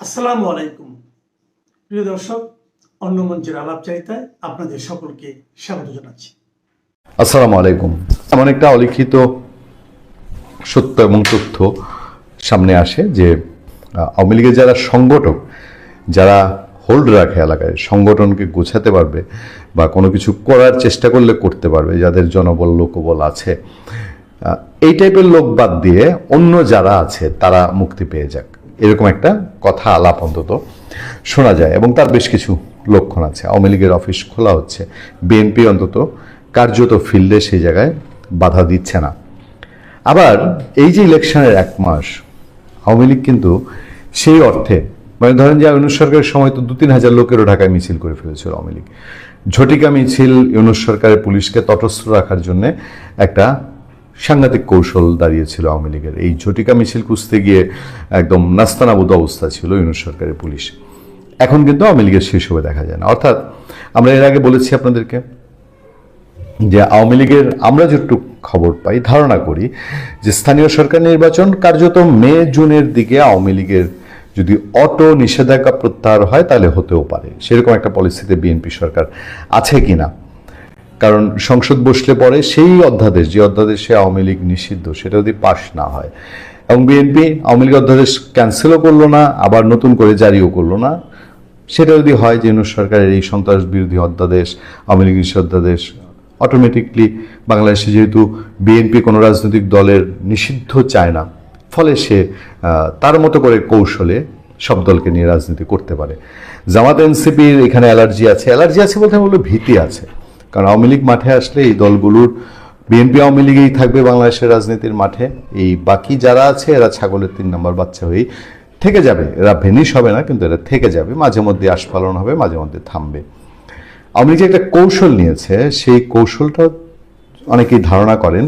আসসালামু আলাইকুম প্রিয় দর্শক, অন্য মঞ্চের আলাপচারিতায় আপনাদের সকলকে স্বাগত জানাচ্ছি। আসসালামু আলাইকুম। এমন একটা অলিখিত সত্য এবং তথ্য সামনে আসে যে আওয়ামী লীগের যারা সংগঠক, যারা হোল্ড রাখে এলাকায়, সংগঠনকে গোছাতে পারবে বা কোনো কিছু করার চেষ্টা করলে করতে পারবে, যাদের জনবল লোকবল আছে, এই টাইপের লোক বাদ দিয়ে অন্য যারা আছে তারা মুক্তি পেয়ে যাক, এরকম একটা কথা আলাপ অন্তত শোনা যায় এবং তার বেশ কিছু লক্ষণ আছে। আওয়ামী লীগের অফিস খোলা হচ্ছে, বিএনপি অন্তত কার্যত ফিল্ডে সেই জায়গায় বাধা দিচ্ছে না। আবার এই যে ইলেকশনের 1 মাস, আওয়ামী লীগ কিন্তু সেই অর্থে, মানে ধরেন যে ইউনূস সরকারের সময় তো 2-3 হাজার লোকেরও ঢাকায় মিছিল করে ফেলেছিল আওয়ামী লীগ। ঝটিকা মিছিল ইউনূস সরকারের পুলিশকে তটস্থ রাখার জন্য একটা সাংঘাতিক কৌশল দাঁড়িয়েছিল আওয়ামী লীগের। এই ঝটিকা মিছিল খুঁজতে গিয়ে একদম নাস্তানাবুদ অবস্থা ছিল ইউনূস সরকারের পুলিশ। এখন কিন্তু আওয়ামী লীগের সেসবে দেখা যায় না। অর্থাৎ আমরা এর আগে বলেছি আপনাদেরকে যে আওয়ামী লীগের আমরা যেটুকু খবর পাই, ধারণা করি যে স্থানীয় সরকার নির্বাচন কার্যত মে-জুনের দিকে আওয়ামী লীগের যদি অটো নিষেধাজ্ঞা প্রত্যাহার হয় তাহলে হতেও পারে। সেরকম একটা পলিসিতে বিএনপি সরকার আছে কিনা, কারণ সংসদ বসলে পরে সেই অধ্যাদেশ, যে অধ্যাদেশে আওয়ামী লীগ নিষিদ্ধ, সেটা যদি পাশ না হয় এবং বিএনপি আওয়ামী লীগ অধ্যাদেশ ক্যান্সেলও করলো না, আবার নতুন করে জারিও করলো না, সেটা যদি হয় যে ইউনূস সরকারের এই সন্ত্রাস বিরোধী অধ্যাদেশ, আওয়ামী লীগ নিষিদ্ধ অধ্যাদেশ অটোমেটিকলি বাংলাদেশে, যেহেতু বিএনপি কোনো রাজনৈতিক দলের নিষিদ্ধ চায় না, ফলে সে তার মতো করে কৌশলে সব দলকে নিয়ে রাজনীতি করতে পারে। জামাত এনসিপির এখানে অ্যালার্জি আছে বলতে বলবো ভীতি আছে, কারণ আওয়ামী লীগ মাঠে আসলে এই দলগুলোর, বিএনপি আওয়ামী লীগেই থাকবে বাংলাদেশের রাজনীতির মাঠে, এই বাকি যারা আছে এরা ছাগলের 3 নম্বর বাচ্চা হয়েই থেকে যাবে। এরা ভেনিশ হবে না, কিন্তু এরা থেকে যাবে, মাঝে মধ্যে আস্ফালন হবে, মাঝে মধ্যে থামবে। আওয়ামী লীগ যে একটা কৌশল নিয়েছে, সেই কৌশলটা অনেকেই ধারণা করেন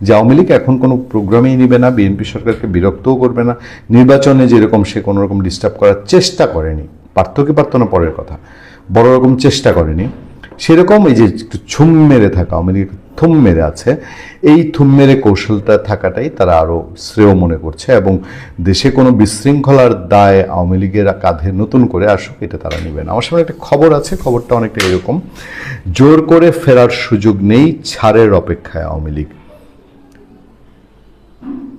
যে আওয়ামী লীগ এখন কোনো প্রোগ্রামেই নেবে না, বিএনপি সরকারকে বিরক্তও করবে না, নির্বাচনে যেরকম সে কোনো রকম ডিস্টার্ব করার চেষ্টা করেনি, পারত না পরের কথা, বড় রকম চেষ্টা করেনি, সেরকম এই যে একটু ছুম মেরে থাকা, আওয়ামী লীগ থুম মেরে আছে, এই থুম মেরে কৌশলটা থাকাটাই তারা আরও শ্রেয় মনে করছে এবং দেশে কোনো বিশৃঙ্খলার দায় আওয়ামী লীগের কাঁধে নতুন করে আসুক, এটা তারা নেবে না। আমার সামনে একটা খবর আছে, খবরটা অনেকটা এরকম: জোর করে ফেরার সুযোগ নেই, ছাড়ের অপেক্ষায় আওয়ামী লীগ।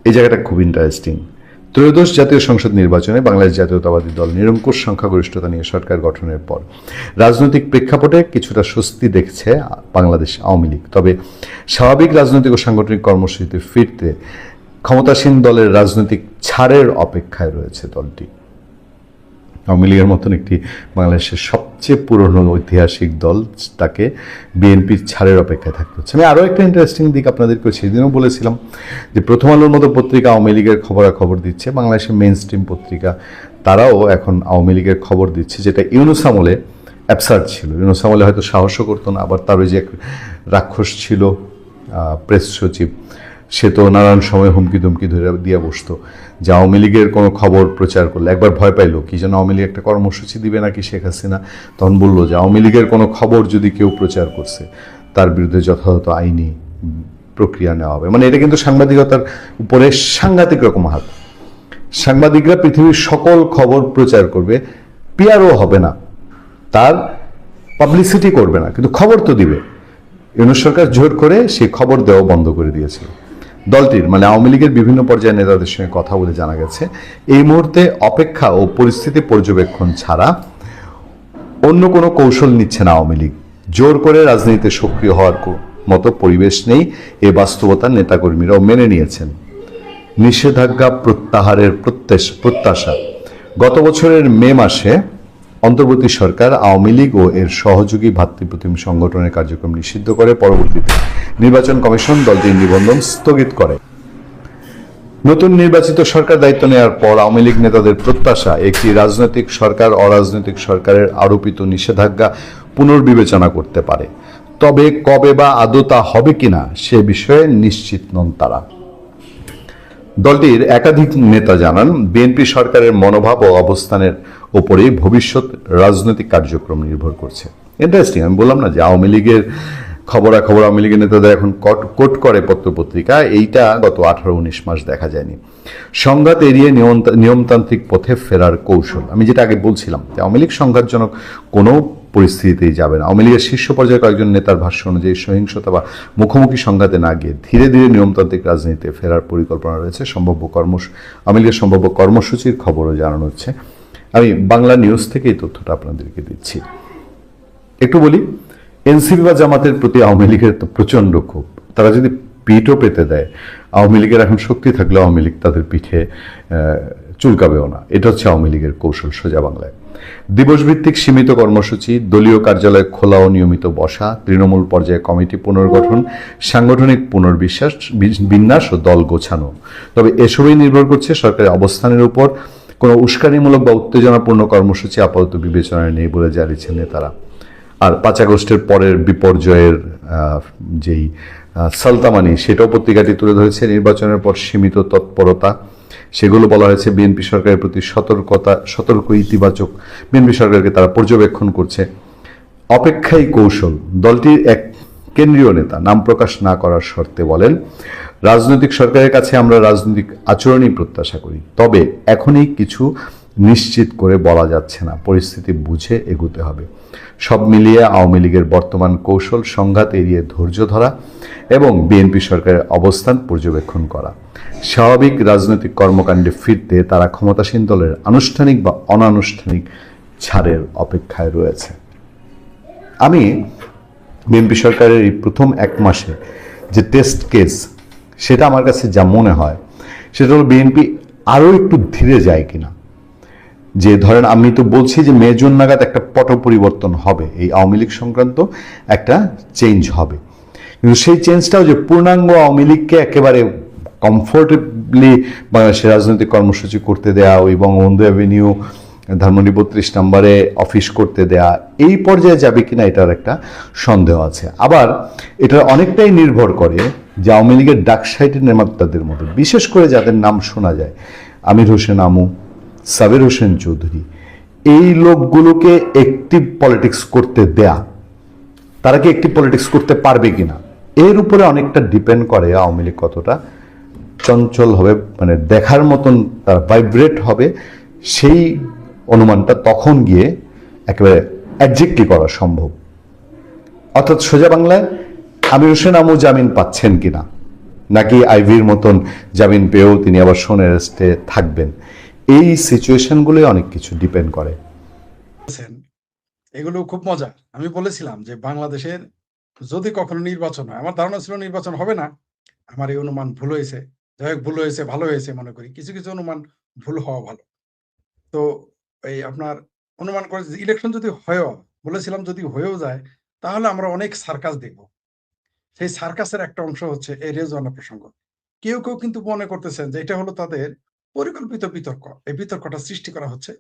এই জায়গাটা খুব ইন্টারেস্টিং। ত্রয়োদশ জাতীয় সংসদ নির্বাচনে বাংলাদেশ জাতীয়তাবাদী দল নিরঙ্কুশ সংখ্যাগরিষ্ঠতা নিয়ে সরকার গঠনের পর রাজনৈতিক প্রেক্ষাপটে কিছুটা স্বস্তি দেখছে বাংলাদেশ আওয়ামী লীগ। তবে স্বাভাবিক রাজনৈতিক ও সাংগঠনিক কর্মসূচিতে ফিরতে ক্ষমতাসীন দলের রাজনৈতিক ছাড়ের অপেক্ষায় রয়েছে দলটি। আওয়ামী লীগের মতন একটি বাংলাদেশের সবচেয়ে পুরনো ঐতিহাসিক দল, তাকে বিএনপির ছাড়ের অপেক্ষায় থাকতে হচ্ছে। আমি আরও একটা ইন্টারেস্টিং দিক আপনাদেরকে সেদিনও বলেছিলাম যে প্রথম আলোর মতো পত্রিকা আওয়ামী লীগের খবরাখবর দিচ্ছে, বাংলাদেশের মেইন স্ট্রিম পত্রিকা তারাও এখন আওয়ামী লীগের খবর দিচ্ছে, যেটা ইউনূস আমলে অ্যাবসার্ড ছিল। ইউনূস আমলে হয়তো সাহসও করতো না, আবার তার ওই যে এক রাক্ষস ছিল প্রেস সচিব, সে তো নানান সময় হুমকি ধুমকি ধরে দিয়ে বসতো যে আওয়ামী লীগের কোনো খবর প্রচার করলে, একবার ভয় পাইলো কি যেন আওয়ামী লীগ একটা কর্মসূচি দিবে নাকি শেখ হাসিনা, তখন বললো যে আওয়ামী লীগের কোনো খবর যদি কেউ প্রচার করছে তার বিরুদ্ধে যথাযথ আইনি প্রক্রিয়া নেওয়া হবে। মানে এটা কিন্তু সাংবাদিকতার উপরে সাংঘাতিক রকম হাত। সাংবাদিকরা পৃথিবীর সকল খবর প্রচার করবে, পিআরও হবে না, তার পাবলিসিটি করবে না, কিন্তু খবর তো দিবে। ইউনূস সরকার জোর করে সেই খবর দেওয়া বন্ধ করে দিয়েছিল। দলটির, মানে আওয়ামী লীগের বিভিন্ন পর্যায়ের নেতাদের সঙ্গে কথা বলে জানা গেছে এই মুহূর্তে অপেক্ষা ও পরিস্থিতি পর্যবেক্ষণ ছাড়া অন্য কোনো কৌশল নিচ্ছে না আওয়ামী লীগ। জোর করে রাজনীতিতে সক্রিয় হওয়ার মতো পরিবেশ নেই, এ বাস্তবতা নেতাকর্মীরাও মেনে নিয়েছেন। নিষেধাজ্ঞা প্রত্যাহারের প্রত্যাশা। গত বছরের মে মাসে অন্তর্বর্তী সরকার আওয়ামী লীগ ও এর সহযোগী ভাতৃপ্রতিম সংগঠনের কার্যক্রম নিষিদ্ধ করে পরবর্তীতে নির্বাচন কমিশন দলটির নিবন্ধন স্থগিত করে। নতুন নির্বাচিত সরকার দায়িত্ব নেওয়ার পর আওয়ামী লীগ নেতাদের প্রত্যাশা একটি রাজনৈতিক সরকার অরাজনৈতিক সরকারের আরোপিত নিষেধাজ্ঞা পুনর্বিবেচনা করতে পারে, তবে কবে বা আদৌ তা হবে কিনা সে বিষয়ে নিশ্চিত নন তারা। দলটির একাধিক নেতা জানান, বিএনপি সরকারের মনোভাব ও অবস্থানের ওপরেই ভবিষ্যৎ রাজনৈতিক কার্যক্রম নির্ভর করছে। ইন্টারেস্টিং, আমি বললাম না যে আওয়ামী লীগের খবরাখবর আওয়ামী লীগের নেতাদের এখন কোট করে পত্রপত্রিকা, এইটা গত 18-19 মাস দেখা যায়নি। সংঘাত এড়িয়ে নিয়মতান্ত্রিক পথে ফেরার কৌশল, আমি যেটা আগে বলছিলাম যে আওয়ামী লীগ সংঘাতজনক কোনো পরিস্থিতিতেই যাবে না। আওয়ামী লীগের শীর্ষ পর্যায়ে কয়েকজন নেতার ভাষ্য অনুযায়ী সহিংসতা বা মুখোমুখি সংঘাতে না গিয়ে ধীরে ধীরে নিয়মতান্ত্রিক রাজনীতিতে ফেরার পরিকল্পনা রয়েছে। আওয়ামী লীগের সম্ভাব্য কর্মসূচির খবরও জানানো হচ্ছে। আমি বাংলা নিউজ থেকে এই তথ্যটা আপনাদেরকে দিচ্ছি। একটু বলি, এনসিপি বা জামাতের প্রতি আওয়ামী লীগের তো প্রচণ্ড ক্ষোভ। তারা যদি পিঠও পেতে দেয়, আওয়ামী লীগের এখন শক্তি থাকলে আওয়ামী লীগ তাদের পিঠে চুলকাবেও না। এটা হচ্ছে আওয়ামী লীগের কৌশল সোজা বাংলায়। দিবসভিত্তিক সীমিত কর্মসূচি, দলীয় কার্যালয় খোলা ও নিয়মিত বসা, তৃণমূল পর্যায়ে কমিটি পুনর্গঠন, সাংগঠনিক বিন্যাস ও দল গোছানো। তবে এসবই নির্ভর করছে সরকারের অবস্থানের উপর। কোনো উস্কানিমূলক বা উত্তেজনাপূর্ণ কর্মসূচি আপাতত বিবেচনায় নেই বলে জানিয়েছেন নেতারা। আর 5 আগস্টের পরের বিপর্যয়ের যেই সালতামানি, সেটাও পত্রিকাটি তুলে ধরেছে। নির্বাচনের পর সীমিত তৎপরতা, সেগুলো বলা হয়েছে। বিএনপি সরকারের প্রতি সতর্ক ইতিবাচক। বিএনপি সরকারকে তারা পর্যবেক্ষণ করছে। অপেক্ষাই কৌশল, দলটির এক কেন্দ্রীয় নেতা নাম প্রকাশ না করার শর্তে বলেন, রাজনৈতিক সরকারের কাছে আমরা রাজনৈতিক আচরণই প্রত্যাশা করি, তবে এখনই কিছু নিশ্চিত করে বলা যাচ্ছে না, পরিস্থিতি বুঝে এগোতে হবে। সব মিলিয়ে আওয়ামী লীগের বর্তমান কৌশল সংঘাত এড়িয়ে ধৈর্য ধরা এবং বিএনপি সরকারের অবস্থান পর্যবেক্ষণ করা। স্বাভাবিক রাজনৈতিক কর্মকাণ্ডে ফিরতে তারা ক্ষমতাসীন দলের আনুষ্ঠানিক বা অনানুষ্ঠানিক ছাড়ের অপেক্ষায় রয়েছে। আমি বিএনপি সরকারের এই প্রথম 1 মাসে যে টেস্ট কেস, সেটা আমার কাছে যা মনে হয় সেটা হলো বিএনপি আরও একটু ধীরে যায় কিনা। যে ধরেন, আমি তো বলছি যে মে জুন নাগাদ একটা পট পরিবর্তন হবে, এই আওয়ামী লীগ সংক্রান্ত একটা চেঞ্জ হবে, কিন্তু সেই চেঞ্জটাও যে পূর্ণাঙ্গ আওয়ামী লীগকে একেবারে কমফোর্টেবলি বাংলাদেশের রাজনৈতিক কর্মসূচি করতে দেয়া, ওই বঙ্গবন্ধু অ্যাভিনিউ ধানমন্ডি 32 নম্বরে অফিস করতে দেয়া, এই পর্যায়ে যাবে কিনা এটার একটা সন্দেহ আছে। আবার এটা অনেকটাই নির্ভর করে যে আওয়ামী লীগের ডাকসাইটের নেতাদের মধ্যে, বিশেষ করে যাদের নাম শোনা যায়, আমির হোসেন আমু, সাবের হোসেন চৌধুরী, এই লোকগুলোকে অ্যাক্টিভ পলিটিক্স করতে দেয়া, তারা কি অ্যাক্টিভ পলিটিক্স করতে পারবে কিনা, এর উপরে অনেকটা ডিপেন্ড করে আওয়ামী লীগ কতটা চঞ্চল হবে, মানে দেখার মতন তার ভাইব্রেট হবে। সেই অনুমানটা তখন গিয়ে একেবারে অ্যাডজেক্টলি করা সম্ভব। অর্থাৎ সোজা বাংলায় আমির হোসেন আমু জামিন পাচ্ছেন কিনা, নাকি আইভির মতন জামিন পেয়েও তিনি আবার সোন অ্যারেস্টে থাকবেন, এই সিচুয়েশনগুলোই অনেক কিছু ডিপেন্ড করে। এগুলো খুব মজা। আমি বলেছিলাম যে বাংলাদেশের যদি কখনো নির্বাচন হয়, আমার ধারণা ছিল নির্বাচন হবে না। আমার এই অনুমান ভুল হয়েছে। যাই হোক, ভুল হয়েছে, ভালো হয়েছে মনে করি। কিছু কিছু অনুমান ভুল হওয়া ভালো। তো এই আপনার অনুমান করে ইলেকশন যদি হয়েও, বলেছিলাম যদি হয়েও যায়, তাহলে আমরা অনেক সার্কাস দেখব। সেই সার্কাসের একটা অংশ হচ্ছে এই রেজওয়ানা প্রসঙ্গ। কেউ কেউ কিন্তু মনে করতেছেন যে এটা হলো তাদের পরিকল্পিত বিতর্ক। এই বিতর্কটা সৃষ্টি করা হচ্ছে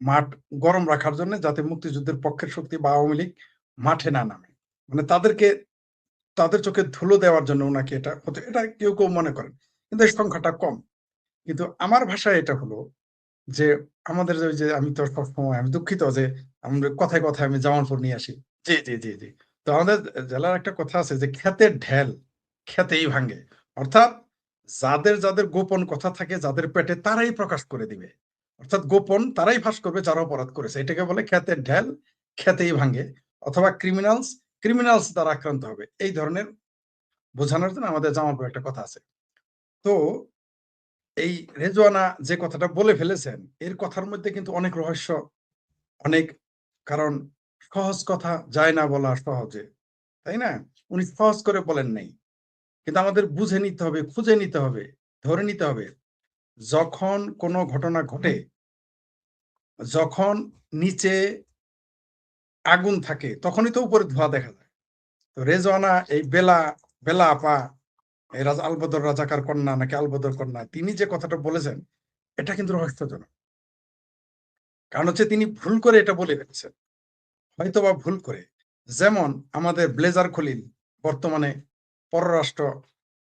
মাঠ গরম রাখার জন্য, যাতে মুক্তিযুদ্ধের পক্ষের শক্তি বা আওয়ামী লীগ মাঠে না নামে, মানে তাদের চোখে ধুলো দেওয়ার জন্য ওনাকে এটা হতে, এটা কেউ কেউ মনে করেন, কিন্তু এই সংখ্যাটা কম। কিন্তু আমার ভাষায় এটা হলো যে আমাদের যে আমি তো সবসময়, আমি দুঃখিত যে আমরা কথায় কথায় আমি জামালপুর নিয়ে আসি। জি জি জি জি তো আমাদের জেলার একটা কথা আছে যে ক্ষেতের ঢেল ক্ষেতেই ভাঙে। অর্থাৎ যাদের যাদের গোপন কথা থাকে যাদের পেটে, তারাই প্রকাশ করে দিবে। অর্থাৎ গোপন তারাই ফাঁস করবে যারা অপরাধ করেছে। এটাকে বলে ক্ষেতের ঢেল ক্ষেতেই ভাঙে, অথবা ক্রিমিনালস দ্বারা আক্রান্ত হবে। এই ধরনের বোঝানোর জন্য আমাদের জামালপুর একটা কথা আছে। তো এই রেজওয়ানা যে কথাটা বলে ফেলেছেন, এর কথার মধ্যে কিন্তু অনেক রহস্য, অনেক, কারণ সহজ কথা যায় না বলা সহজে, তাই না? উনি সহজ করে বলেন নাই, কিন্তু আমাদের বুঝে নিতে হবে, খুঁজে নিতে হবে, ধরে নিতে হবে। যখন কোনো ঘটনা ঘটে, যখন নিচে আগুন থাকে, তখনই তো উপরে ধোঁয়া দেখা যায়। তো রেজওয়ানা এই বেলা আপা, এই আলবদর রাজাকার কন্যা নাকি আলবদর কন্যা, তিনি যে কথাটা বলেছেন, এটা কিন্তু রহস্যজনক। কারণ হচ্ছে তিনি ভুল করে এটা বলে ফেলেছেন, হয়তোবা ভুল করে। যেমন আমাদের ব্লেজার খলিল, বর্তমানে পররাষ্ট্র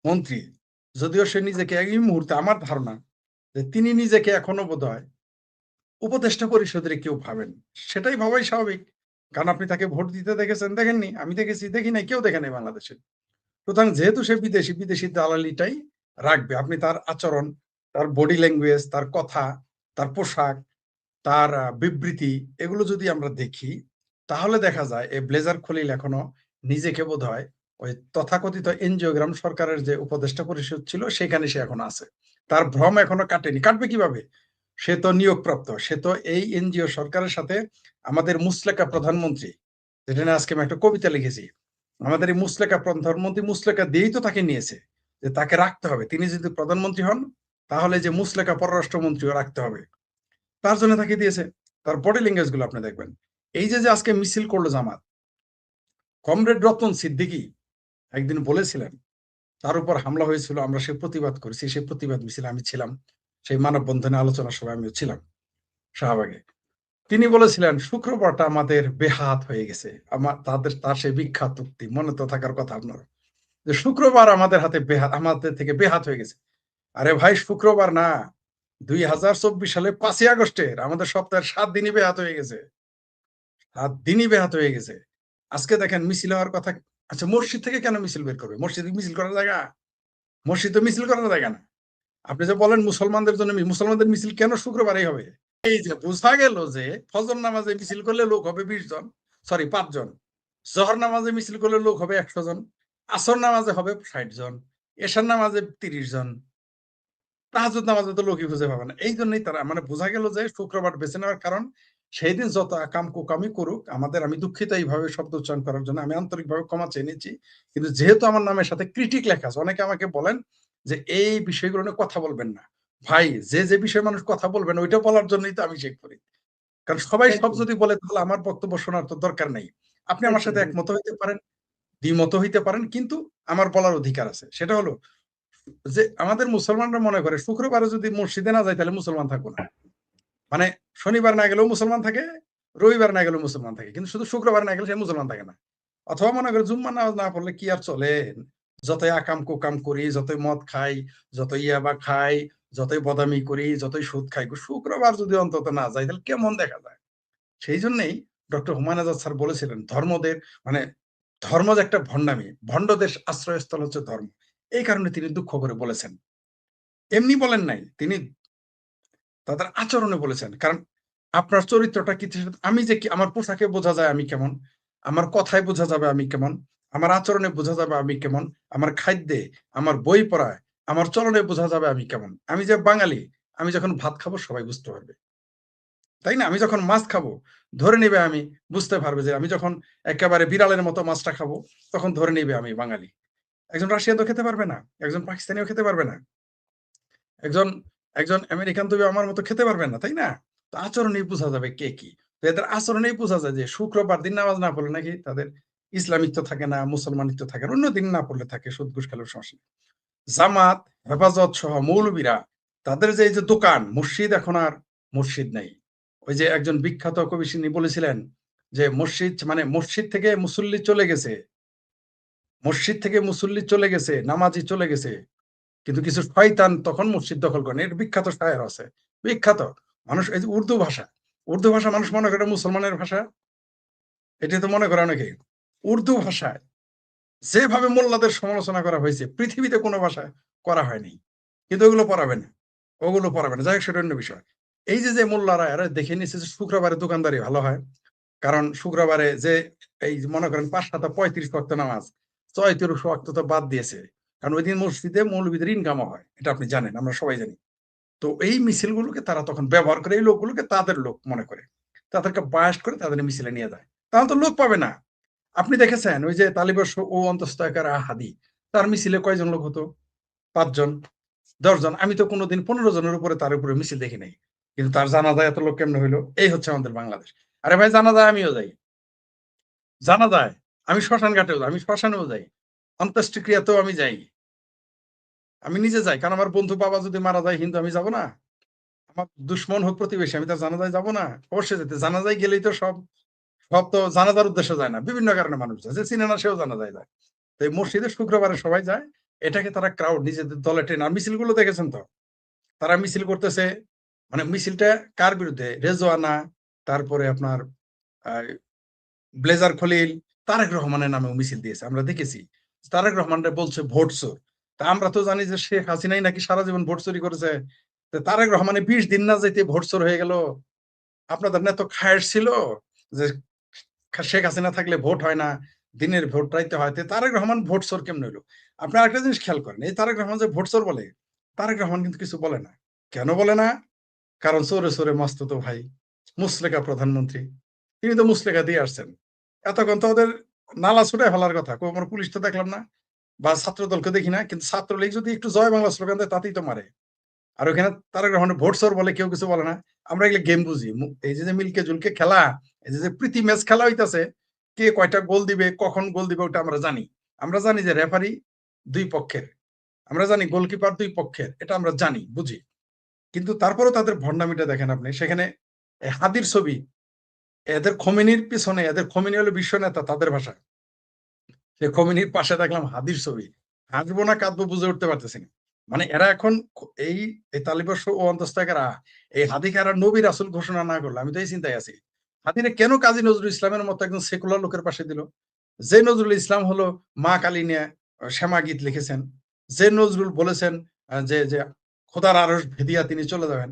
মন্ত্রী, যদিও সে নিজেকে এই মুহূর্তে, আমার ধারণা যে তিনি নিজেকে এখনো বোধহয় উপদেষ্টা পরিষদের কেউ ভাবেন। সেটাই ভাবাই স্বাভাবিক, কারণ আপনি তাকে ভোট দিতে দেখেছেন, দেখেননি। আমি দেখেছি, দেখি নাই, কেউ দেখে নাই বাংলাদেশে। সুতরাং যেহেতু সে বিদেশি, বিদেশি দালালিটাই রাখবে। আপনি তার আচরণ, তার বডি ল্যাঙ্গুয়েজ, তার কথা, তার পোশাক, তার বিবৃতি, এগুলো যদি আমরা দেখি, তাহলে দেখা যায় এই ব্লেজার খলিল এখনো নিজেকে বোধহয় ওই তথাকথিত এনজিওগ্রাম সরকারের যে উপদেষ্টা পরিষদ ছিল সেখানে সে এখন আছে। তার ভ্রম এখনো কাটেনি। কাটবে কিভাবে? সে তো নিয়োগপ্রাপ্ত। সে তো এই এনজিও সরকারের সাথে আমাদের মুসলেকা প্রধানমন্ত্রী, যেটা নিয়ে আজকে আমি একটা কবিতা লিখেছি। আমাদের এই মুসলেকা প্রধানমন্ত্রী মুসলেকা দিয়েই তো তাকে নিয়েছে, যে তাকে রাখতে হবে। তিনি যদি প্রধানমন্ত্রী হন, তাহলে যে মুসলেকা পররাষ্ট্রমন্ত্রীও রাখতে হবে। তার জন্য তাকে দিয়েছে। তার বডি ল্যাঙ্গুয়েজ গুলো আপনি দেখবেন। এই যে আজকে মিছিল করলো জামাত, কমরেড রতন সিদ্দিকী একদিন বলেছিলেন তার উপর হামলা হয়েছিল, আমরা সে প্রতিবাদ করেছি। সেই প্রতিবাদ মিছিলে আমি ছিলাম, সেই মানববন্ধনে আলোচনা সভায় আমিও ছিলাম শাহবাগে। তিনি বলেছিলেন শুক্রবারটা আমাদের বেহাত হয়ে গেছে। তার সেই বিখ্যাত উক্তি মনে তো থাকার কথা আপনার, যে শুক্রবার আমাদের থেকে বেহাত হয়ে গেছে। আরে ভাই, শুক্রবার না, 2024 সালে 5ই আগস্টের আমাদের সপ্তাহের 7 দিনই বেহাত হয়ে গেছে। 7 দিনই বেহাত হয়ে গেছে। আজকে দেখেন মিছিল হওয়ার কথা। আচ্ছা, মসজিদ থেকে কেন মিছিল বের করবে? মসজিদে মিছিল করার জায়গা? মসজিদ তো মিছিল করার জায়গা না। আপনি যে বলেন মুসলমানদের জন্য, মুসলমানদের মিছিল কেন শুক্রবারেই হবে? এই যে বোঝা গেল যে ফজর নামাজে মিছিল করলে লোক হবে 20 জন, সরি 5 জন। জহর নামাজে মিছিল করলে লোক হবে 100 জন। আসর নামাজে হবে 60 জন। এশার নামাজে 30 জন। তাহাজ্জুদ নামাজে তো লোকই খুঁজে পাবে না। এই জন্যই তারা, মানে বোঝা গেল যে শুক্রবার বেছে নেওয়ার কারণ, সেই দিন যত আকাম কুকামি করুক আমাদের, আমি দুঃখিত এইভাবে শব্দ উচ্চারণ করার জন্য, আমি আন্তরিকভাবে ক্ষমা চেয়ে নিচ্ছি। কিন্তু যেহেতু আমার নামের সাথে ক্রিটিক লেখা আছে, অনেকে আমাকে বলেন যে এই বিষয়গুলো নিয়ে কথা বলবেন না। ভাই, যে বিষয়ে মানুষ কথা বলবেন ওইটা বলার জন্যই তো আমি শেখ করি। কারণ সবাই সব একদম যদি বলে, তাহলে আমার বক্তব্য শোনার তো দরকার নেই। আপনি আমার একদম সাথে একমত হইতে পারেন, দ্বিমত হইতে পারেন, কিন্তু আমার বলার অধিকার আছে। সেটা হলো যে আমাদের মুসলমানরা মনে করে শুক্রবারে যদি মসজিদে না যায় তাহলে মুসলমান থাকবো না। মানে শনিবার না গেলেও মুসলমান থাকে, রবিবার না গেলেও মুসলমান থাকে, কিন্তু শুধু শুক্রবার না গেলে সে মুসলমান থাকে না। অথবা মনে করে জুম্মা নামাজ না পড়লে কি আর চলে, যতই আকাম কুকাম করি, যতই মদ খাই, যতই ইয়াবা খাই, যতই বদামি করি, যতই সুদ খাই, শুক্রবার যদি অন্তত না যাই তাহলে কেমন দেখা যায়। সেই জন্যই ডক্টর হুমায়ুন আজাদ স্যার বলেছিলেন ধর্মদের, মানে ধর্ম যে একটা ভণ্ডামি, ভণ্ডদের আশ্রয়স্থল হচ্ছে ধর্ম। এই কারণে তিনি দুঃখ করে বলেছেন। এমনি বলেন নাই, তিনি তাদের আচরণে বলেছেন। কারণ আপনার চরিত্রটা কি, আমি যে কি, আমার পোশাকে বোঝা যায় আমি কেমন, আমার কথায় বোঝা যাবে আমি কেমন, আমার আচরণে বোঝা যাবে আমি কেমন, আমার খাদ্যে, আমার বই পড়ায়, আমার চলনে বোঝা যাবে আমি কেমন। আমি যে বাঙালি, আমি যখন ভাত খাবো সবাই বুঝতে পারবে, তাই না? আমি যখন মাছ খাবো, ধরে নিবে, আমি বুঝতে পারবে যে আমি যখন একেবারে বিড়ালের মতো মাছটা খাবো, তখন ধরে নিবে আমি বাঙালি। একজন রাশিয়া তো খেতে পারবে না, একজন পাকিস্তানিও খেতে পারবে না, একজন একজন আমেরিকান তো আমার মতো খেতে পারবে না, তাই না? তো আচরণেই বোঝা যাবে কে কি। তো এদের আচরণেই বোঝা যায় যে শুক্রবার দিন নামাজ না পড়লে নাকি তাদের ইসলামিত্ব থাকে না, মুসলমানিত্ব থাকে না, অন্য দিন না পড়লে থাকে, সুদ ঘুষ খেলেও সমস্যা নেই। জামাত, হেফাজত সহ মৌলবীরা, তাদের যে এই যে দোকান, মসজিদ এখন আর মসজিদ নেই। ওই যে একজন বিখ্যাত কবি তিনি বলেছিলেন যে মসজিদ মানে মসজিদ থেকে মুসল্লি চলে গেছে, মসজিদ থেকে মুসল্লি চলে গেছে, নামাজি চলে গেছে, কিন্তু কিছু শয়তান তখন মসজিদ দখল করেন। এর বিখ্যাত শায়ের আছে, বিখ্যাত। মানুষ, এই যে উর্দু ভাষা, উর্দু ভাষা মানুষ মনে করে মুসলমানের ভাষা, এটা তো মনে করে অনেকে। উর্দু ভাষায় যেভাবে মোল্লাদের সমালোচনা করা হয়েছে পৃথিবীতে কোনো ভাষায় করা হয়নি। কিন্তু ওগুলো পড়াবে না, ওগুলো পড়াবে না। যাই হোক, সেটা অন্য বিষয়। এই যে মোল্লারা এরা দেখে নিচ্ছে যে শুক্রবারে দোকানদারি ভালো হয়। কারণ শুক্রবারে যে এই যে মনে করেন 5-7-35 ওয়াক্ত নামাজ, 34 ওয়াক্ত তো বাদ দিয়েছে। কারণ ওই দিন মসজিদে মৌলবীদের ইনকামও হয়, এটা আপনি জানেন, আমরা সবাই জানি। তো এই মিছিলগুলোকে তারা তখন ব্যবহার করে, এই লোকগুলোকে তাদের লোক মনে করে, তাদেরকে বায়াস করে তাদের মিছিলে নিয়ে যায়। তাহলে তো লোক পাবে না। আপনি দেখেছেন ওই যে তালিবাস ও অন্তস্তয়কার হাদি, তার মিছিলে কয়জন লোক হতো? 5 জন, 10 জন। আমি তো কোনোদিন 15 জনের উপরে তার উপরে মিছিল দেখি নাই। কিন্তু তার জানাজায় এত লোক কেমনে হইলো? এই হচ্ছে আমাদের বাংলাদেশ। আরে ভাই, জানাজায় আমিও যাই, জানাজায় আমি শ্মশান ঘাটেও যাই, আমি শ্মশানেও যাই, অন্ত্যেষ্টিক্রিয়াতেও আমি যাই, আমি নিজে যাই। কারণ আমার বন্ধু বাবা যদি মারা যায় হিন্দু, আমি যাব না? আমার দুশ্মন হোক প্রতিবেশী, আমি তার জানাজায় যাব না? অবশ্যই যেতে। জানাজায় গেলেই তো সব, সব তো জানাজার উদ্দেশ্যে যায় না, বিভিন্ন কারণে মানুষ যায়, যে চিনে না সেও জানাজায় যায়। তো এই মসজিদে শুক্রবারে সবাই যায়, এটাকে তারা ক্রাউড নিজেদের দলে টেনে। আর মিছিলগুলো দেখেছেন তো, তারা মিছিল করতেছে, মানে মিছিলটা কার বিরুদ্ধে? রেজওয়ানা, তারপরে আপনার ব্লেজার খলিল তারেক রহমানের নামেও মিছিল দিয়েছে, আমরা দেখেছি। তারেক রহমানরা বলছে ভোট চোর। তা আমরা তো জানি যে শেখ হাসিনাই নাকি সারা জীবন ভোট চুরি করেছে। তো তারেক রহমানে 20 দিন না যেতে ভোট চোর হয়ে গেল। আপনাদের না তো খায়েশ ছিল যে শেখ হাসিনা থাকলে ভোট হয় না, দিনের ভোট রাইতে হয়। তারেক রহমান ভোট চোর কেমন হইলো? আপনি আরেকটা জিনিস খেয়াল করেন, এই তারেক রহমান যে ভোট চোর বলে, তারেক রহমান কিন্তু কিছু বলে না। কেন বলে না? কারণ চোরে চোরে মস্তুতো ভাই, মুসলেকা প্রধানমন্ত্রী, তিনি তো মুসলেকা দিয়ে আসছেন। এতক্ষণ তো ওদের নালা ছুটে ফেলার কথা, কোনো পুলিশ তো দেখলাম না, বা ছাত্র দলকে দেখি না, কিন্তু ছাত্রলীগ যদি একটু জয় বাংলা স্লোগান দেয় তাতেই তো মারে। আর ওখানে তারেক রহমানের ভোট চোর বলে কেউ কিছু বলে না। আমরা এগুলো গেম বুঝি। এই যে মিলকে জুলকে খেলা, এই যে প্রীতি ম্যাচ খেলা হইতাছে, কে কয়টা গোল দিবে, কখন গোল দিবে, ওটা আমরা জানি। আমরা জানি যে রেফারি দুই পক্ষের, আমরা জানি গোলকিপার দুই পক্ষের, এটা আমরা জানি, বুঝি। কিন্তু তারপরেও তাদের ভণ্ডামিটা দেখেন আপনি। সেখানে হাদির ছবি, এদের খোমেনির পিছনে, এদের খোমেনি হলো বিশ্ব নেতা, তাদের ভাষা। সে খোমেনির পাশে দেখলাম হাদির ছবি। হাসবো না কাঁদবো বুঝে উঠতে পারতেছি না। মানে এরা এখন এই তালিবাস ও অন্তস্থায়ীরা এই হাদিকে এরা নবী রাসূল ঘোষণা না করলে আমি তো এই চিন্তায় আছি। হাদিরে কেন কাজী নজরুল ইসলামের মতো একজন সেকুলার লোকের পাশে দিল? যে নজরুল ইসলাম হলো মা কালী নিয়ে শ্যামা গীত লিখেছেন, যে নজরুল বলেছেন যে খোদার আরশ ভেদিয়া তিনি চলে যাবেন,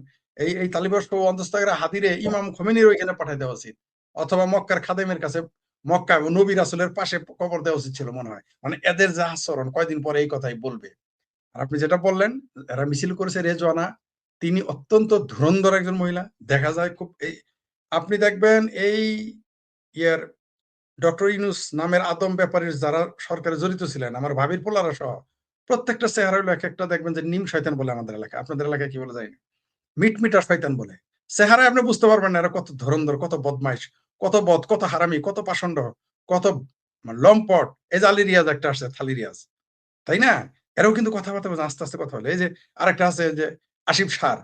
এই তালিবাস ও অন্তস্থায়ীরা হাদিরে ইমাম খোমেনির ওইখানে পাঠাই দেওয়া উচিত, অথবা মক্কার খাদেমের কাছে, মক্কা নবী রাসূলের পাশে কবর দেওয়া উচিত ছিল মনে হয়। মানে এদের যা আচরণ, কয়দিন পরে এই কথাই বলবে। আর আপনি যেটা বললেন, এরা মিছিল করেছে রেজওয়ানা, তিনি অত্যন্ত ধুরন্ধর একজন মহিলা, দেখা যায় খুব এই, আপনি দেখবেন এই ইয়ার ডক্টর ইউনূস নামের আদম ব্যাপারীর যারা সরকারে জড়িত ছিলেন, আমার ভাবির পোলারা সহ, প্রত্যেকটা চেহারা হলো এক একটা, দেখবেন যে নিম শয়তান বলে আমাদের এলাকায়, আপনাদের এলাকায় কি বলে যায় না, মিটমিটার শয়তান বলে। চেহারায় আপনি বুঝতে পারবেন না এরা কত ধুরন্ধর, কত বদমাইশ, কত বদ, কত হারামি, কত পাষণ্ড, কত লম্পট। এই যে আলী রিয়াজ একটা আসছে, থালি রিয়াজ, তাই না? এরাও কিন্তু কথাবার্তা বলে, আস্তে আস্তে কথা বলে। এই যে আরেকটা আছে যে আসিফ সার,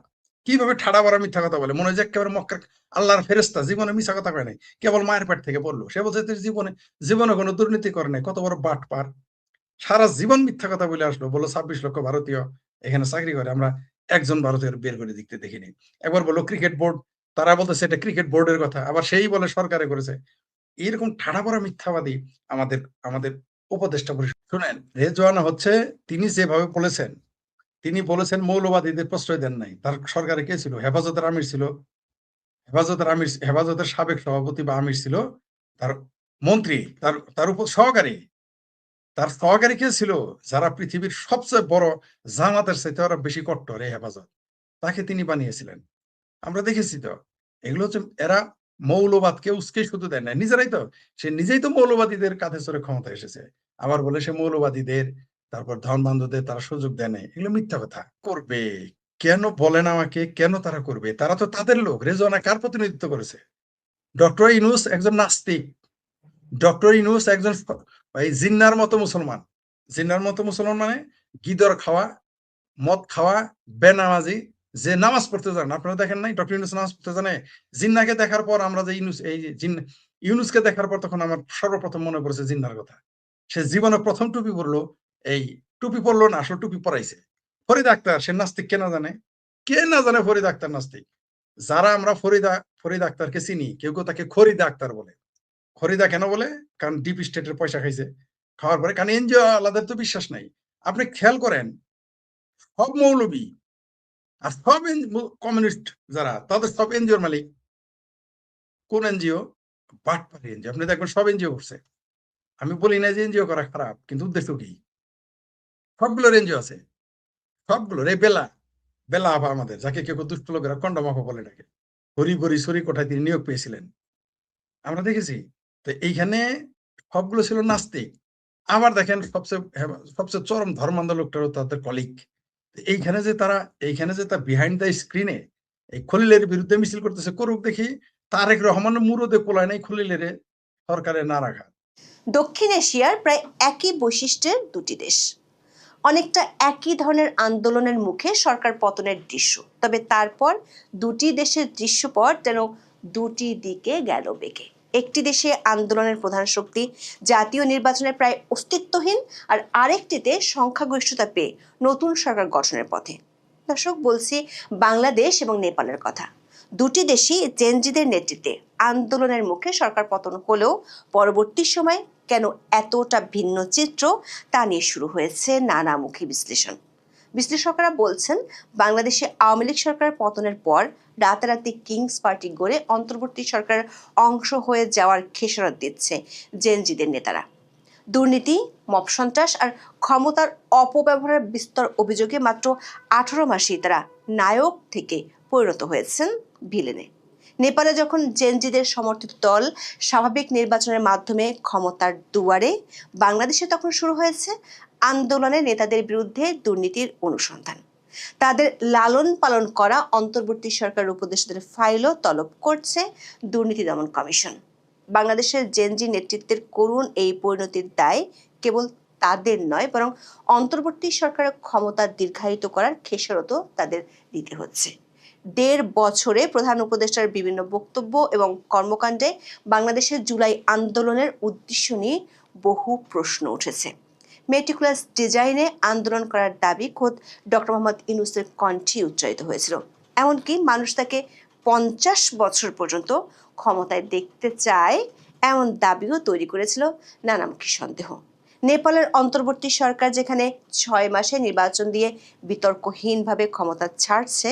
কিভাবে ঠাড়া বড়া মিথ্যা কথা বলে, মনে হয় যে একেবারে মক্কার আল্লাহর ফেরেস্তা, জীবনে মিথ্যা কথা কয় নাই, কেবল মায়ের পেট থেকে পড়লো। সে বলছে তুই জীবনে জীবনে কোনো দুর্নীতি করে নাই, কত বড় বাট পার, সারা জীবন মিথ্যা কথা বলে আসলো, বললো 26 লক্ষ ভারতীয় এখানে চাকরি করে, আমরা একজন ভারতীয় বের করে দেখতে দেখিনি। একবার বললো ক্রিকেট বোর্ড, তারা বলতেছে এটা ক্রিকেট বোর্ডের কথা, আবার সেই বলে সরকারে করেছে। এরকম ঠাড়া পড়া মিথ্যাবাদী আমাদের আমাদের উপদেষ্টা পরিষদ। শুনেন, রেজওয়ানা হচ্ছে, তিনি যেভাবে বলেছেন, তিনি বলেছেন মৌলবাদীদের প্রশ্রয় দেন নাই। তার সরকারে কে ছিল? হেফাজতের আমির ছিল, হেফাজতের সাবেক সভাপতি বা আমির ছিল, তার মন্ত্রী, তার তার উপর সহকারী, তার সহকারী কে ছিল? যারা পৃথিবীর সবচেয়ে বড় জামাতের চাইতে ওরা বেশি কট্টর, এই হেফাজত, তাকে তিনি বানিয়েছিলেন। আমরা দেখেছি তো। এগুলো হচ্ছে এরা মৌলবাদকে উস্কে শুধু দেয় না, নিজেরাই তো, সে নিজেই তো মৌলবাদীদের কাঁধে চড়ে ক্ষমতায় এসেছে। আবার বলে সে মৌলবাদীদের, তারপর ধর্মান্ধদের তারা সুযোগ দেয় নাই। এগুলো মিথ্যা কথা। করবে কেন বলেন আমাকে, কেন তারা করবে? তারা তো তাদের লোক। রেজওয়ানা কার প্রতিনিধিত্ব করেছে? ডক্টর ইউনূস একজন নাস্তিক, ডক্টর ইউনূস একজন এই জিন্নার মতো মুসলমান। জিন্নার মতো মুসলমান মানে গিদর খাওয়া, মদ খাওয়া, বেনামাজি, যে নামাজ পড়তে জানে। আপনারা দেখেন নাই ডক্টর ইউনূস নামাজ পড়তে জানে? জিন্নাকে দেখার পর আমরা যে ইউনূস, এই যে ইউনূসকে দেখার পর তখন আমার সর্বপ্রথম মনে পড়েছে জিন্নার কথা। সে জীবনে ১ম টুপি পড়লো, এই টুপি পড়লো না, আসলে টুপি পরাইছে। ফরিদ আক্তার, সে নাস্তিক, কে না জানে? কে না জানে ফরিদ আক্তার নাস্তিক? যারা আমরা ফরিদ আক্তারকে চিনি, কেউ কেউ তাকে খরিদা আক্তার বলে। খরিদা কেন বলে? কারণ ডিপ স্টেটের পয়সা খাইছে। খাওয়ার পরে, কারণ এনজিও আলাদের তো বিশ্বাস নাই। আপনি খেয়াল করেন, সব মৌলবী আর সব কমিউনিস্ট যারা, তাদের সব এনজিওর মালিক। কোন এনজিও? বাটপাড়ি এনজিও। আপনি দেখবেন সব এনজিও করছে। আমি বলি না যে এনজিও করা খারাপ, কিন্তু উদ্দেশ্য কি? সবগুলোর এনজিও আছে, সবগুলোর। এই বেলা, বেলা আভা আমাদের, যাকে কেউ কেউ দুষ্ট লোকেরা কন্ডম আভা বলে ডাকে, হরিবরি সরি কোঠায় তিনি নিয়োগ পেয়েছিলেন, আমরা দেখেছি। তো এইখানে সবগুলো ছিল নাস্তিক। আবার দেখেন সবচেয়ে চরম ধর্মান্ধ লোকটারও তাদের কলিগ। এইখানে যে তারা, এইখানে যে তার বিহাইন্ড দ্য স্ক্রিনে এই খলিলের বিরুদ্ধে মিছিল করতেছে, করুক দেখি। তারেক রহমানের মুরদে কোলায় নাই খলিলের সরকারে না রাখা। দক্ষিণ এশিয়ার প্রায় একই বৈশিষ্ট্যের দুটি দেশ, অনেকটা একই ধরনের আন্দোলনের মুখে সরকার পতনের দৃশ্য। তবে তারপর দুটি দেশের দৃশ্যপট যেন দুটি দিকে গেল বেগে। একটি দেশে আন্দোলনের প্রধান শক্তি জাতীয় নির্বাচনে প্রায় অস্তিত্বহীন, আর আরেকটিতে সংখ্যাগরিষ্ঠতা পেয়ে নতুন সরকার গঠনের পথে। দর্শক, বলছি বাংলাদেশ এবং নেপালের কথা। দুটি দেশই জেনজিদের নেতৃত্বে আন্দোলনের মুখে সরকার পতন হলেও পরবর্তী সময় কেন এতটা ভিন্ন চিত্র তা নিয়ে শুরু হয়েছে নানামুখী বিশ্লেষণ। বিশ্লেষকরা বলছেন, বাংলাদেশে আওয়ামী লীগ সরকার পতনের পর রাতারাতি কিংস পার্টি গড়ে অন্তর্বর্তী সরকারের অংশ হয়ে যাওয়ার খেসারত দিচ্ছে জেনজিদের নেতারা। দুর্নীতি, মব সন্ত্রাস আর ক্ষমতার অপব্যবহারের বিস্তর অভিযোগে মাত্র 18 মাসেই তারা নায়ক থেকে পরিণত হয়েছেন ভিলেনে। নেপালে যখন জেনজিদের সমর্থিত দল স্বাভাবিক নির্বাচনের মাধ্যমে ক্ষমতার দুয়ারে, বাংলাদেশে তখন শুরু হয়েছে আন্দোলনের নেতাদের বিরুদ্ধে দুর্নীতির অনুসন্ধান। তাদের লালন পালন করা অন্তর্বর্তী সরকার উপদেষ্টাদের ফাইলও তলব করছে দুর্নীতি দমন কমিশন। বাংলাদেশের জেনজি নেতৃত্বের করুণ এই পরিণতির দায় কেবল তাদের নয়, বরং অন্তর্বর্তী সরকারের ক্ষমতা দীর্ঘায়িত করার খেসারতও তাদের দিতে হচ্ছে। 1.5 বছরে প্রধান উপদেষ্টার বিভিন্ন বক্তব্য এবং কর্মকাণ্ডে বাংলাদেশের জুলাই আন্দোলনের উদ্দেশ্য নিয়ে বহু প্রশ্ন উঠেছে। মেটিকুলাস ডিজাইনে আন্দোলন করার দাবি খোদ ডক্টর মোহাম্মদ ইউনূসের কণ্ঠে উচ্চারিত হয়েছিল। এমনকি মানুষ তাকে 50 বছর পর্যন্ত ক্ষমতায় দেখতে চায় এমন দাবিও তৈরি করেছিল নানামুখী সন্দেহ। নেপালের অন্তর্বর্তী সরকার যেখানে 6 মাসে নির্বাচন দিয়ে বিতর্কহীনভাবে ক্ষমতা ছাড়ছে,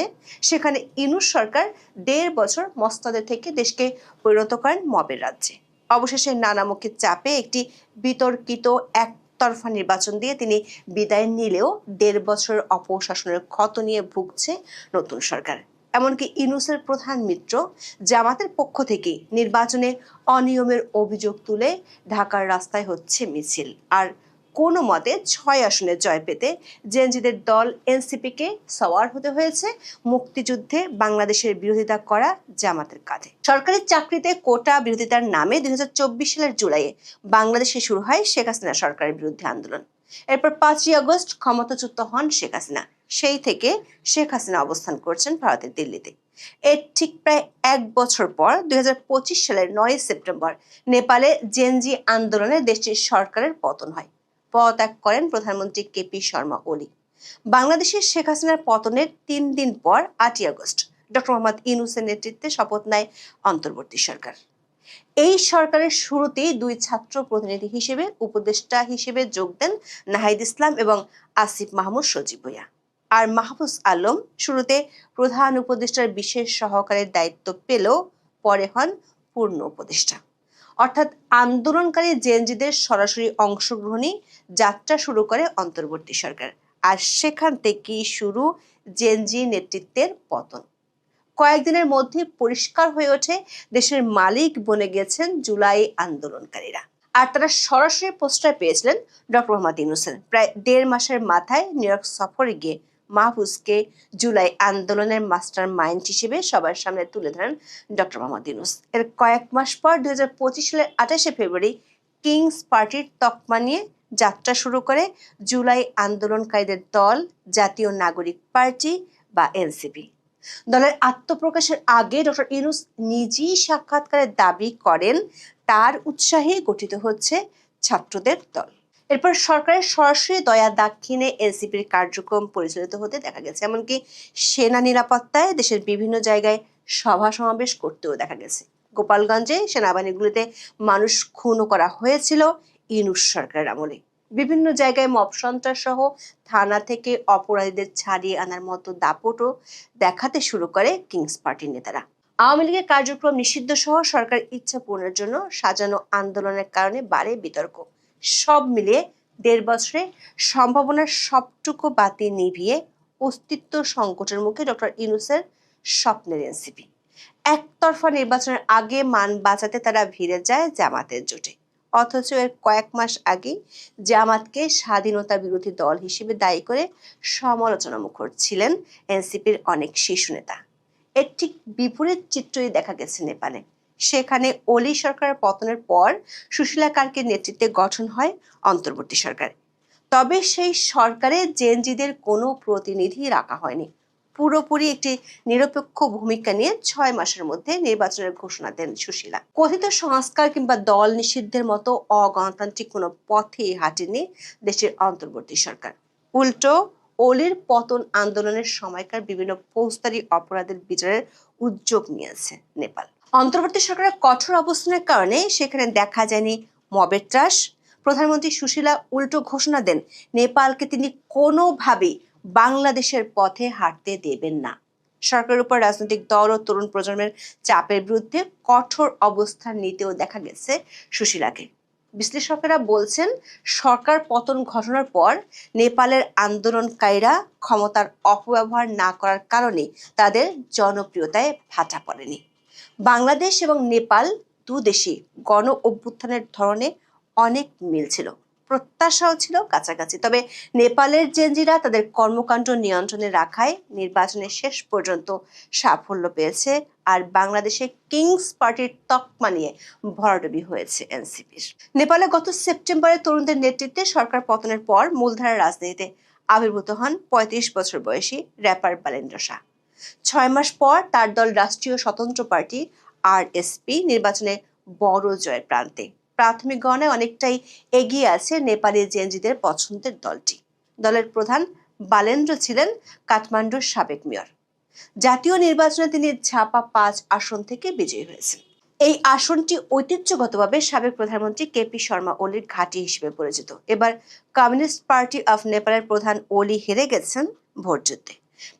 সেখানে ইউনূস সরকার 1.5 বছর মসনদে থেকে দেশকে পরিণত করেন মবের রাজ্যে। অবশেষে নানামুখী চাপে একটি বিতর্কিত একতরফা নির্বাচন দিয়ে তিনি বিদায় নিলেও 1.5 বছরের অপশাসনের ক্ষত নিয়ে ভুগছে নতুন সরকার। এমনকি ইউনূসের প্রধান মিত্র জামাতের পক্ষ থেকে নির্বাচনে অনিয়মের অভিযোগ তুলে ঢাকার রাস্তায় হচ্ছে মিছিল। আর কোনো মতে 6 আসনে জয় পেতে জেনজিদের দল এনসিপিকে সওয়ার হতে হয়েছে মুক্তিযুদ্ধে বাংলাদেশের বিরোধিতা করা জামাতের কাঁধে। সরকারি চাকরিতে কোটা বিরোধিতার নামে 2024 সালের জুলাইয়ে বাংলাদেশে শুরু হয় শেখ হাসিনা সরকারের বিরুদ্ধে আন্দোলন। এরপর 5ই আগস্ট ক্ষমতাচ্যুত হন শেখ হাসিনা। সেই থেকে শেখ হাসিনা অবস্থান করছেন ভারতের দিল্লিতে। এর ঠিক প্রায় 1 বছর পর 2025 সালের 9 সেপ্টেম্বর নেপালে জেনজি আন্দোলনে দেশটির সরকারের পতন হয়। পদত্যাগ করেন প্রধানমন্ত্রী কেপি শর্মা ওলি। বাংলাদেশের শেখ হাসিনার পতনের 3 দিন পর 8ই আগস্ট ডক্টর মোহাম্মদ ইউনূসের নেতৃত্বে শপথ নেয় অন্তর্বর্তী সরকার। এই সরকারের শুরুতেই 2 ছাত্র প্রতিনিধি হিসেবে উপদেষ্টা হিসেবে যোগ দেন নাহিদ ইসলাম এবং আসিফ মাহমুদ সজীব ভুঁইয়া। আর মাহফুজ আলম শুরুতে প্রধান উপদেষ্টার বিশেষ সহকারীর দায়িত্ব পেলেও পরে হন পূর্ণ উপদেষ্টা। অর্থাৎ আন্দোলনকারী জেনজিদের সরাসরি অংশগ্রহণই যাত্রা শুরু করে অন্তর্বর্তী সরকার। আর সেখান থেকেই শুরু জেনজি নেতৃত্বের পতন। কয়েকদিনের মধ্যে পরিষ্কার হয়ে ওঠে দেশের মালিক বনে গেছেন জুলাই আন্দোলনকারীরা। আর তারা সরাসরি পোস্টার পেয়েছিলেন ডক্টর মোহাম্মদ ইউনূসের। প্রায় 1.5 মাসের মাথায় নিউ ইয়র্ক সফরে গিয়ে মাহফুজকে জুলাই আন্দোলনের মাস্টার মাইন্ড হিসেবে সবার সামনে তুলে ধরেন ডক্টর মোহাম্মদ ইউনূস। এর কয়েক মাস পর 2025 সালের 28শে ফেব্রুয়ারি কিংস পার্টির তকমা নিয়ে যাত্রা শুরু করে জুলাই আন্দোলনকারীদের দল জাতীয় নাগরিক পার্টি বা এনসিপি। দলের আত্মপ্রকাশের আগে ডক্টর ইউনূস নিজেই সাক্ষাৎকারে দাবি করেন তার উৎসাহে গঠিত হচ্ছে ছাত্রদের দল। এরপর সরকারের সরাসরি দয়া দাক্ষিণে এনসিপির কার্যক্রম পরিচালিত হতে দেখা গেছে। এমনকি সেনা নিরাপত্তায় দেশের বিভিন্ন জায়গায় সভা সমাবেশ করতেও দেখা গেছে। গোপালগঞ্জে সেনাবাহিনীগুলিতে মানুষ খুনও করা হয়েছিল ইউনূস সরকারের আমলে। বিভিন্ন জায়গায় মব সন্ত্রাস সহ থানা থেকে অপরাধীদের ছাড়িয়ে আনার মতো দাপটও দেখাতে শুরু করে কিংস পার্টির নেতারা। আওয়ামী লীগের কার্যক্রম নিষিদ্ধ সহ সরকার ইচ্ছা পূরণের জন্য সাজানো আন্দোলনের কারণে বাড়ে বিতর্ক। সব মিলিয়ে 1.5 বছরে সম্ভাবনার সবটুকু বাতি নিভিয়ে অস্তিত্ব সংকটের মুখে ডক্টর ইউনূসের স্বপ্নের এনসিপি। একতরফা নির্বাচনের আগে মান বাঁচাতে তারা ভিড়ে যায় জামাতের জোটে। অথচ এর কয়েক মাস আগে জামাতকে স্বাধীনতা বিরোধী দল হিসেবে দায়ী করে সমালোচনা মুখর ছিলেন এনসিপির অনেক শীর্ষ নেতা। এর ঠিক বিপরীত চিত্রই দেখা গেছে নেপালে। সেখানে ওলি সরকারের পতনের পর সুশীলা কার্কের নেতৃত্বে গঠন হয় অন্তর্বর্তী সরকার। তবে সেই সরকারে জেনজিদের কোনো প্রতিনিধি রাখা হয়নি। পুরোপুরি একটি নিরপেক্ষ ভূমিকা নিয়ে 6 মাসের মধ্যে নির্বাচনের ঘোষণা দেন সুশীলা। কথিত সংস্কার কিংবা দল নিষিদ্ধের মতো অগণতান্ত্রিক কোনো পথেই হাঁটেনি দেশের অন্তর্বর্তী সরকার। উল্টো ওলির পতন আন্দোলনের সময়কার বিভিন্ন ফৌজদারি অপরাধের বিচারের উদ্যোগ নিয়েছে নেপাল। অন্তর্বর্তী সরকারের কঠোর অবস্থানের কারণে সেখানে দেখা যায়নি মবের ত্রাস। প্রধানমন্ত্রী সুশীলা উল্টো ঘোষণা দেন নেপালকে তিনি কোনোভাবেই বাংলাদেশের পথে হাঁটতে দেবেন না। সরকারের উপর রাজনৈতিক দল ও তরুণ প্রজন্মের চাপের বিরুদ্ধে কঠোর অবস্থান নিতেও দেখা গেছে সুশীলাকে। বিশ্লেষকেরা বলছেন, সরকার পতন ঘটনার পর নেপালের আন্দোলনকারীরা ক্ষমতার অপব্যবহার না করার কারণে তাদের জনপ্রিয়তায় ভাটা পড়েনি। বাংলাদেশ এবং নেপাল দু দেশই গণ অভ্যুত্থানের ধরনে অনেক মিল ছিল, প্রত্যাশাও ছিল কাছাকাছি। তবে নেপালের জেনজিরা তাদের কর্মকাণ্ড নিয়ন্ত্রণে রাখায় নির্বাচনের শেষ পর্যন্ত সাফল্য পেয়েছে, আর বাংলাদেশে কিংস পার্টির তকমা নিয়ে ভরাডুবি হয়েছে এনসিপির। নেপালে গত সেপ্টেম্বরে তরুণদের নেতৃত্বে সরকার পতনের পর মূলধারার রাজনীতিতে আবির্ভূত হন ৩৫ বছর বয়সী র্যাপার বালেন্দ্র শাহ। ৬ মাস পর তার দল রাষ্ট্রীয় স্বতন্ত্র পার্টি আরএসপি নির্বাচনে বড় জয়ের প্রান্তে। প্রাথমিক গণনায় অনেকটাই এগিয়ে আছে নেপালি জেনজিদের পছন্দের দলটি। দলের প্রধান বালেন্দ্র ছিলেন কাঠমান্ডুর সাবেক মেয়র। জাতীয় নির্বাচনে তিনি ঝাপা ৫ আসন থেকে বিজয়ী হয়েছেন। এই আসনটি ঐতিহ্যগতভাবে সাবেক প্রধানমন্ত্রী কেপি শর্মা ওলির ঘাঁটি হিসেবে পরিচিত। এবার কমিউনিস্ট পার্টি অফ নেপালের প্রধান ওলি হেরে গেছেন ভোটযুদ্ধে।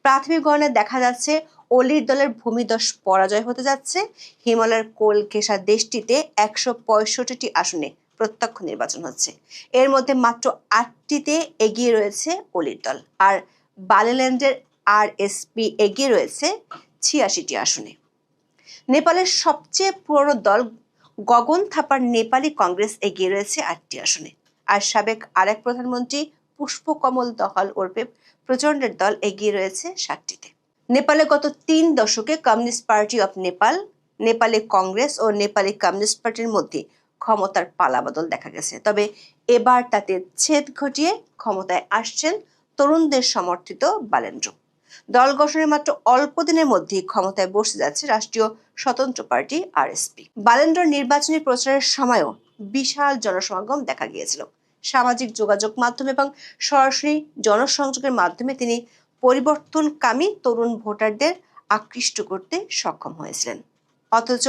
প্রাথমিক গণনায় দেখা যাচ্ছে ওলির দলের ভূমিদশ পরাজয় হতে যাচ্ছে। হিমালয়ের কোল ঘেঁষা দেশটিতে ১৬৫টি আসনে প্রত্যক্ষ নির্বাচন হচ্ছে। এর মধ্যে মাত্র ৮টিতে এগিয়ে রয়েছে ওলির দল, আর বালেল্যান্ডের আরএসপি এগিয়ে রয়েছে ৮৬টি আসনে। নেপালের সবচেয়ে পুরনো দল গগন থাপার নেপালি কংগ্রেস এগিয়ে রয়েছে ৮টি আসনে, আর সাবেক আরেক প্রধানমন্ত্রী পুষ্পকমল দহাল ওরফে প্রচণ্ডের দল এগিয়ে রয়েছে ৭টিতে। নেপালে গত ৩ দশকে Communist Party of Nepal, Nepali Congress ও নেপালি কমিউনিস্ট পার্টির মধ্যে ক্ষমতার পালাবদল দেখা গেছে। তবে এবার তাতে ছেদ ঘটিয়ে ক্ষমতায় আসছেন তরুণদের সমর্থিত বালেন্দ্র। দল গঠনের মাত্র অল্প দিনের মধ্যেই ক্ষমতায় বসে যাচ্ছে রাষ্ট্রীয় স্বতন্ত্র পার্টি আরএসপি। বালেন্দ্র নির্বাচনী প্রচারের সময়ও বিশাল জনসমাগম দেখা গিয়েছিল। সামাজিক যোগাযোগ মাধ্যম এবং সরাসরি জনসংযোগের মাধ্যমে তিনি পরিবর্তনকামী তরুণ ভোটারদের আকৃষ্ট করতে সক্ষম হয়েছিলেন। অথচ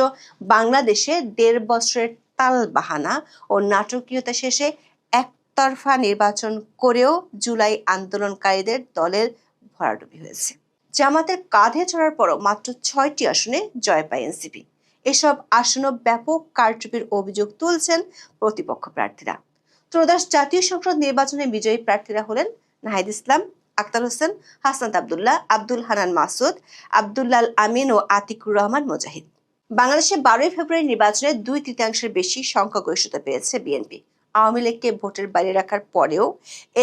বাংলাদেশে ১.৫ বছরের তালবাহানা ও নাটকীয়তা শেষে একতরফা নির্বাচন করেও জুলাই আন্দোলনকারীদের দলের ভরাডুবি হয়েছে। জামাতের কাঁধে চড়ার পরও মাত্র ৬টি আসনে জয় পায় এনসিপি। এসব আসনে ব্যাপক কারচুপির অভিযোগ তুলছেন প্রতিপক্ষ প্রার্থীরা। ত্রয়োদশ জাতীয় সংসদ নির্বাচনে বিজয়ী প্রার্থীরা হলেন নাহিদ ইসলাম, আক্তার হোসেন, হাসনাত আবদুল্লাহ, আব্দুল হানান মাসুদ, আব্দুল্লাল আমিন ও আতিকুর রহমান মুজাহিদ। বাংলাদেশে ১২ই ফেব্রুয়ারি নির্বাচনে ২/৩ বেশি সংখ্যাগরিষ্ঠতা পেয়েছে বিএনপি। আওয়ামী লীগকে ভোটের বাইরে রাখার পরেও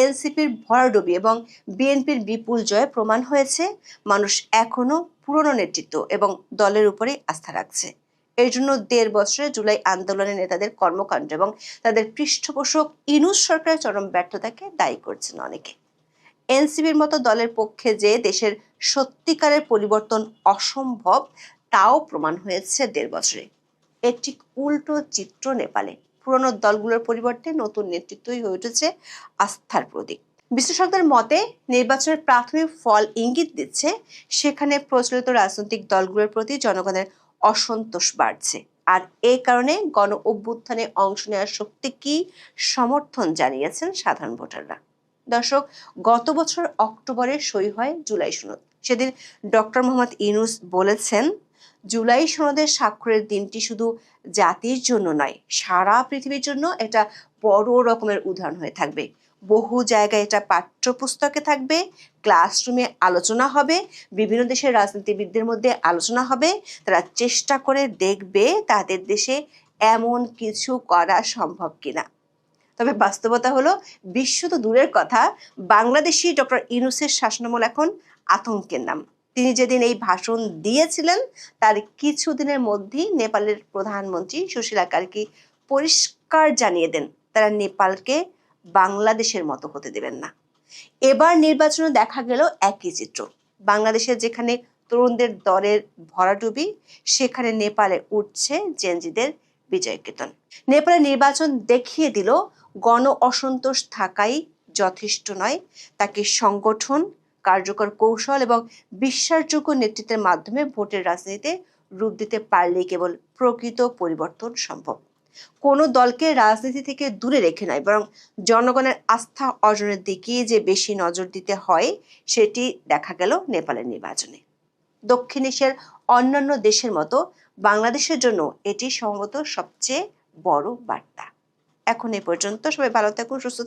এনসিপির ভরাডুবি এবং বিএনপির বিপুল জয় প্রমাণ হয়েছে মানুষ এখনো পুরনো নেতৃত্ব এবং দলের উপরে আস্থা রাখছে। এর জন্য ১.৫ বছরে জুলাই আন্দোলনের নেতাদের কর্মকাণ্ড এবং তাদের পৃষ্ঠপোষক ইউনূস সরকারের চরম ব্যর্থতাকে দায়ী করছেন অনেকে। এনসিপির মতো দলের পক্ষে যে দেশের সত্যিকারের পরিবর্তন অসম্ভব তাও প্রমাণ হয়েছে ১.৫ বছরে। এর ঠিক উল্টো চিত্র নেপালে। পুরনো দলগুলোর পরিবর্তে নতুন নেতৃত্বই হয়ে উঠেছে আস্থার প্রতীক। বিশ্লেষকদের মতে নির্বাচনের প্রাথমিক ফল ইঙ্গিত দিচ্ছে সেখানে প্রচলিত রাজনৈতিক দলগুলোর প্রতি জনগণের অসন্তোষ বাড়ছে, আর এই কারণে গণ অভ্যুত্থানে অংশ নেওয়ার শক্তিকে সমর্থন জানিয়েছেন সাধারণ ভোটাররা। দর্শক, গত বছর অক্টোবরে সই হয় জুলাই সনদ। সেদিন ডক্টর মোহাম্মদ ইউনূস বলেছেন, জুলাই সনদের স্বাক্ষরের দিনটি শুধু জাতির জন্য নয়, সারা পৃথিবীর জন্য এটা বড় রকমের উদাহরণ হয়ে থাকবে। বহু জায়গায় এটা পাঠ্যপুস্তকে থাকবে, ক্লাসরুমে আলোচনা হবে, বিভিন্ন দেশের রাজনীতিবিদদের মধ্যে আলোচনা হবে। তারা চেষ্টা করে দেখবে তাদের দেশে এমন কিছু করা সম্ভব কিনা। তবে বাস্তবতা হলো, বিশ্ব তো দূরের কথা, বাংলাদেশি ডক্টর ইউনূসের শাসনামল এখন আতঙ্কের নাম। তিনি যেদিন এই ভাষণ দিয়েছিলেন তার কিছুদিনের মধ্যেই নেপালের প্রধানমন্ত্রী সুশীলা কার্কি পরিষ্কার জানিয়ে দেন তারা নেপালকে বাংলাদেশের মতো হতে দেবেন না। এবার নির্বাচনে দেখা গেল একই চিত্র। বাংলাদেশের যেখানে তরুণদের দলের ভরাডুবি, সেখানে নেপালে উঠছে জেনজিদের বিজয় কেতন। নেপালের নির্বাচন দেখিয়ে দিল গণ অসন্তোষ থাকাই যথেষ্ট নয়, তাকে সংগঠন, কার্যকর কৌশল এবং বিশ্বাসযোগ্য নেতৃত্বের মাধ্যমে ভোটের রাজনীতিতে রূপ দিতে পারলেই কেবল প্রকৃত পরিবর্তন সম্ভব। কোনো দলকে রাজনীতি থেকে দূরে রেখে নয়, বরং জনগণের আস্থা অর্জনের দিকে যে বেশি নজর দিতে হয় সেটি দেখা গেল নেপালের নির্বাচনে। দক্ষিণ এশিয়ার অন্যান্য দেশের মতো বাংলাদেশের জন্য এটি সম্ভবত সবচেয়ে বড় বার্তা। এখন এ পর্যন্ত, সবাই ভালো থাকুন, সুস্থ